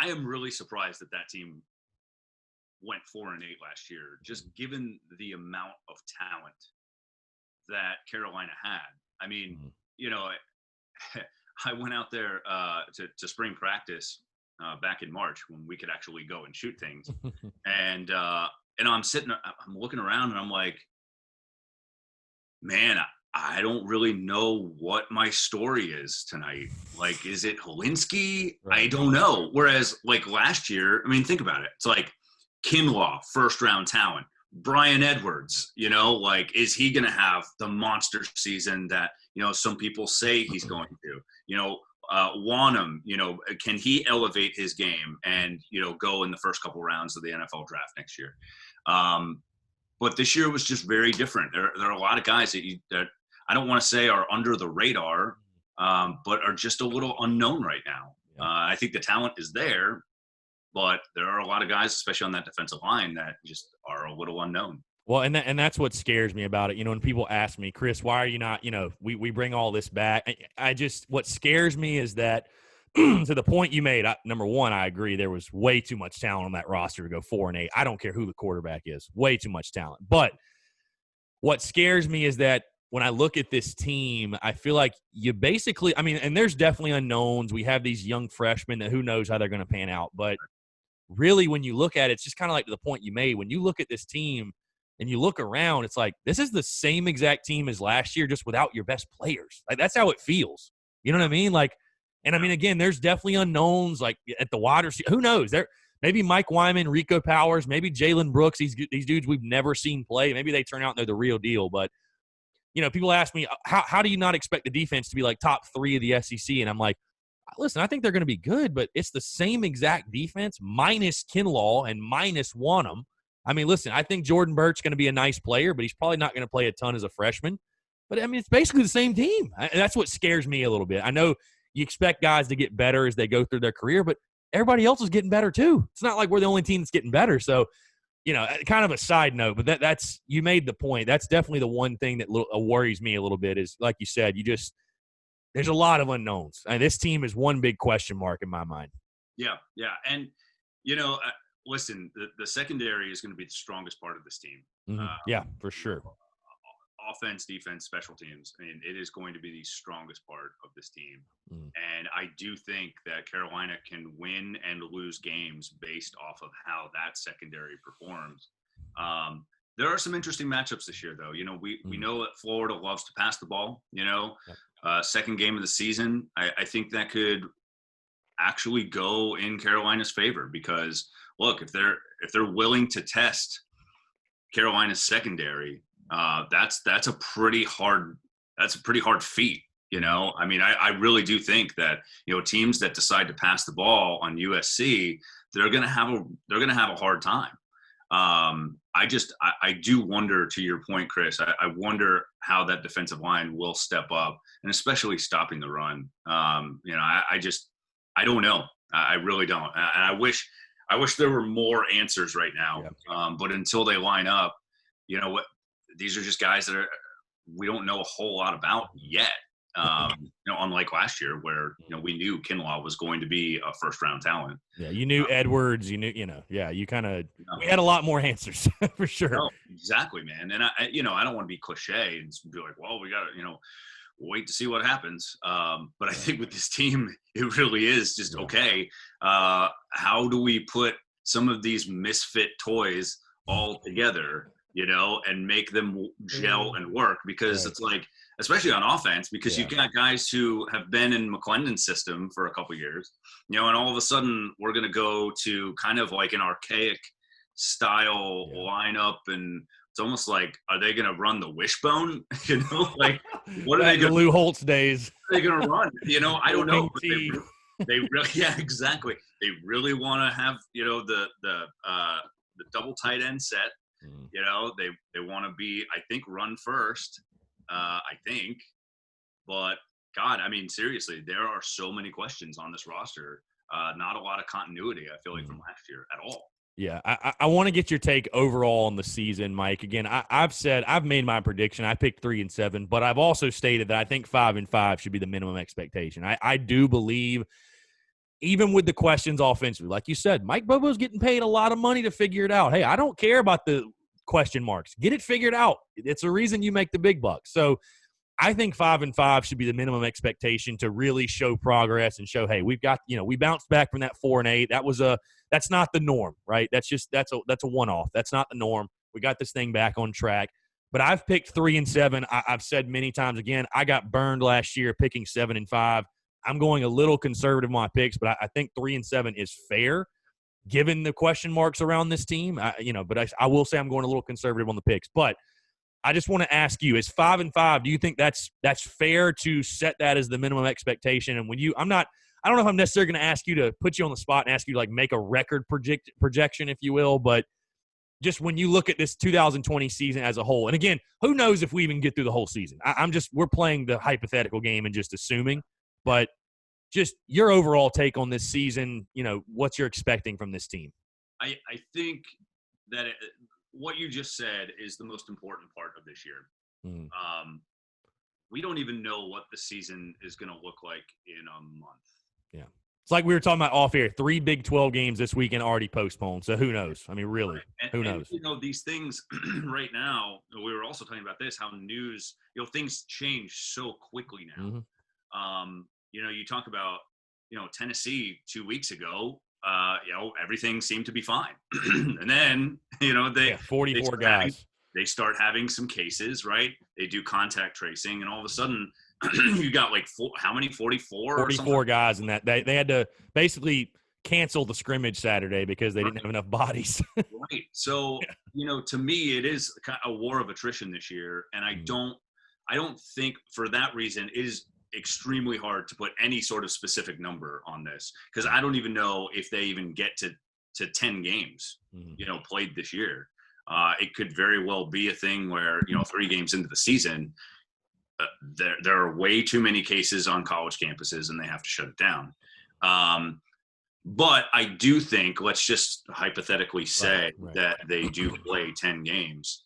I am really surprised that team went 4-8 last year, just given the amount of talent that Carolina had. I mean, I went out there to spring practice back in March when we could actually go and shoot things, and I'm looking around, and I'm like, man, I don't really know what my story is tonight. Like, is it Helinski? Right. I don't know. Whereas, like, last year, I mean, think about it. It's like Kinlaw, first-round talent. Brian Edwards, like, is he going to have the monster season that, some people say he's going to? Wanham, can he elevate his game and, go in the first couple rounds of the NFL draft next year? But this year was just very different. There are a lot of guys that I don't want to say are under the radar, but are just a little unknown right now. I think the talent is there, but there are a lot of guys, especially on that defensive line, that just are a little unknown. Well, and that's what scares me about it. When people ask me, Chris, why are you not, we bring all this back. What scares me is that to the point you made, number one, I agree there was way too much talent on that roster to go 4-8. I don't care who the quarterback is, way too much talent. But what scares me is that when I look at this team, I feel like you basically, and there's definitely unknowns. We have these young freshmen that who knows how they're going to pan out. But really, when you look at it, it's just kind of like the point you made. When you look at this team and you look around, it's like this is the same exact team as last year, just without your best players. Like, that's how it feels. You know what I mean? Like, and again, there's definitely unknowns, like at the wide receiver. Who knows? Maybe Mike Wyman, Rico Powers, maybe Jalen Brooks, these dudes we've never seen play. Maybe they turn out and they're the real deal. But, people ask me, how do you not expect the defense to be like top 3 of the SEC? And I'm like, listen, I think they're going to be good, but it's the same exact defense minus Kinlaw and minus Wanham. Listen, I think Jordan Burt's going to be a nice player, but he's probably not going to play a ton as a freshman. But, it's basically the same team. And that's what scares me a little bit. I know you expect guys to get better as they go through their career, but everybody else is getting better too. It's not like we're the only team that's getting better. So, kind of a side note, but that's you made the point. That's definitely the one thing that worries me a little bit is, like you said, there's a lot of unknowns. This team is one big question mark in my mind. Yeah. And, listen, the secondary is going to be the strongest part of this team. Yeah, for sure. Offense, defense, special teams. It is going to be the strongest part of this team. And I do think that Carolina can win and lose games based off of how that secondary performs. There are some interesting matchups this year, though. We know that Florida loves to pass the ball, second game of the season. I think that could actually go in Carolina's favor because, look, if they're willing to test Carolina's secondary, that's a pretty hard feat. I really do think that, teams that decide to pass the ball on USC, they're going to have a hard time. I do wonder, to your point, Chris, I wonder how that defensive line will step up, and especially stopping the run. I don't know. I really don't. And I wish there were more answers right now. But until they line up, these are just guys that we don't know a whole lot about yet. Unlike last year where, we knew Kinlaw was going to be a first-round talent. Yeah, you knew Edwards, you kind of we had a lot more answers for sure. No, exactly, man. And I don't want to be cliche and be like, well, we got to, wait to see what happens. But I think with this team, it really is just, okay, how do we put some of these misfit toys all together, and make them gel and work? Because it's like, especially on offense, because you've got guys who have been in McClendon's system for a couple years, and all of a sudden we're going to go to kind of like an archaic style lineup, and it's almost like, are they going to run the wishbone? Like, what are they going to Lou Holtz days? What are they going to run? I don't know. They really, yeah, exactly. They really want to have, the double tight end set. They want to be, I think, run first. But God, seriously, there are so many questions on this roster. Not a lot of continuity, I feel like, from last year at all. Yeah, I want to get your take overall on the season, Mike. Again, I've made my prediction. I picked 3-7, but I've also stated that I think 5-5 should be the minimum expectation. I do believe, even with the questions offensively, like you said, Mike Bobo's getting paid a lot of money to figure it out. Hey, I don't care about the question marks. Get it figured out. It's a reason you make the big bucks. So I think 5-5 should be the minimum expectation to really show progress and show, hey, we've got, we bounced back from that 4-8. That's not the norm, right? That's a one-off. That's not the norm. We got this thing back on track. But I've picked 3-7. I've said many times again, I got burned last year picking 7-5. I'm going a little conservative on my picks, but I think 3-7 is fair given the question marks around this team. But I will say I'm going a little conservative on the picks. But I just want to ask you: is 5-5? Do you think that's fair to set that as the minimum expectation? And I don't know if I'm necessarily going to ask you to put you on the spot and ask you to like make a record projection, if you will, but just when you look at this 2020 season as a whole, and again, who knows if we even get through the whole season? We're playing the hypothetical game and just assuming, but just your overall take on this season. What you're expecting from this team. I think that what you just said is the most important part of this year. We don't even know what the season is going to look like in a month. Yeah. It's like we were talking about off air, 3 Big 12 games this weekend already postponed. So who knows? I mean, really, right. Who knows? These things right now, we were also talking about this, how news, things change so quickly now. Mm-hmm. You talk about, Tennessee 2 weeks ago, everything seemed to be fine. And then, 44 guys. They start having some cases, right? They do contact tracing, and all of a sudden you got like how many? 44? 44 guys, and that they had to basically cancel the scrimmage Saturday because they didn't have enough bodies. Right. So, to me, it is a war of attrition this year, and I don't think for that reason it is extremely hard to put any sort of specific number on this, because I don't even know if they even get to 10 games, played this year. It could very well be a thing where, 3 games into the season, there are way too many cases on college campuses and they have to shut it down. But I do think, let's just hypothetically say that they do play 10 games.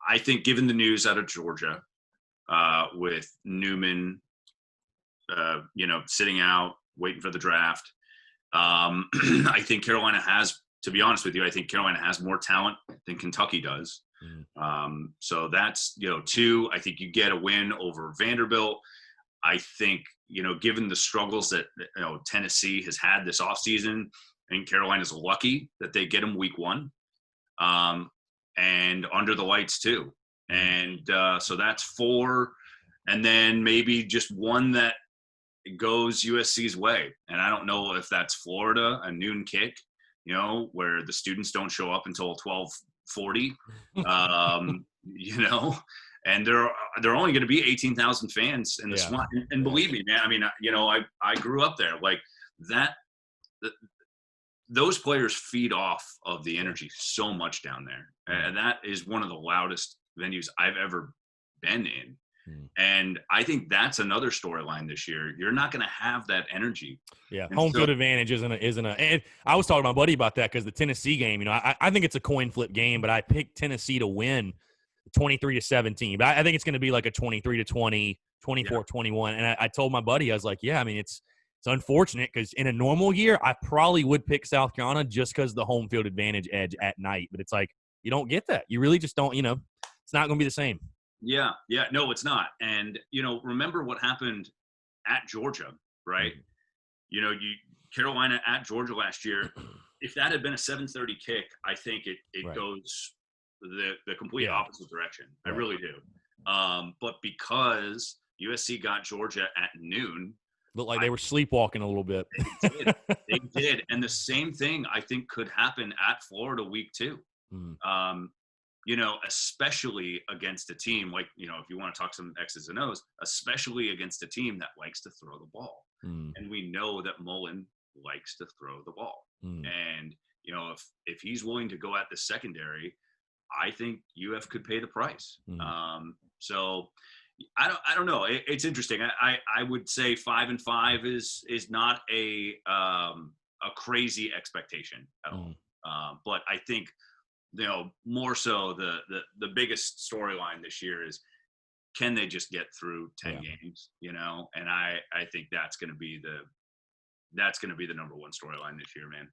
I think given the news out of Georgia, with Newman, sitting out, waiting for the draft, I think Carolina has, to be honest with you, I think Carolina has more talent than Kentucky does. So that's, 2. I think you get a win over Vanderbilt. I think, given the struggles that Tennessee has had this offseason, I think Carolina's lucky that they get them week 1. And under the lights too. And so that's 4. And then maybe just 1 that goes USC's way. And I don't know if that's Florida, a noon kick, where the students don't show up until 12:40, and there are only going to be 18,000 fans in the Swamp. And believe me, man, I mean, I grew up there like that. Those players feed off of the energy so much down there. And that is one of the loudest venues I've ever been in. And I think that's another storyline this year. You're not going to have that energy. Yeah, home field advantage isn't a. And I was talking to my buddy about that because the Tennessee game, I think it's a coin flip game, but I picked Tennessee to win 23-17. But I think it's going to be like a 23-20, 24-21. And I told my buddy, I was like, yeah, I mean, it's unfortunate because in a normal year, I probably would pick South Carolina just because the home field advantage edge at night. But it's like you don't get that. You really just don't. It's not going to be the same. Yeah, no, it's not. And remember what happened at Georgia, right? Carolina at Georgia last year. If that had been a 7:30 kick, I think it goes the complete opposite direction. I really do. But because USC got Georgia at noon, looked like they were sleepwalking a little bit. They did. And the same thing I think could happen at Florida week 2. Especially against a team like, if you want to talk some X's and O's, especially against a team that likes to throw the ball. And we know that Mullen likes to throw the ball. And, if he's willing to go at the secondary, I think UF could pay the price. So I don't know. It's interesting. I would say 5-5 is not a crazy expectation at all. But I think, more so the biggest storyline this year is can they just get through 10 games, you know? And I think that's going to be the number one storyline this year, man.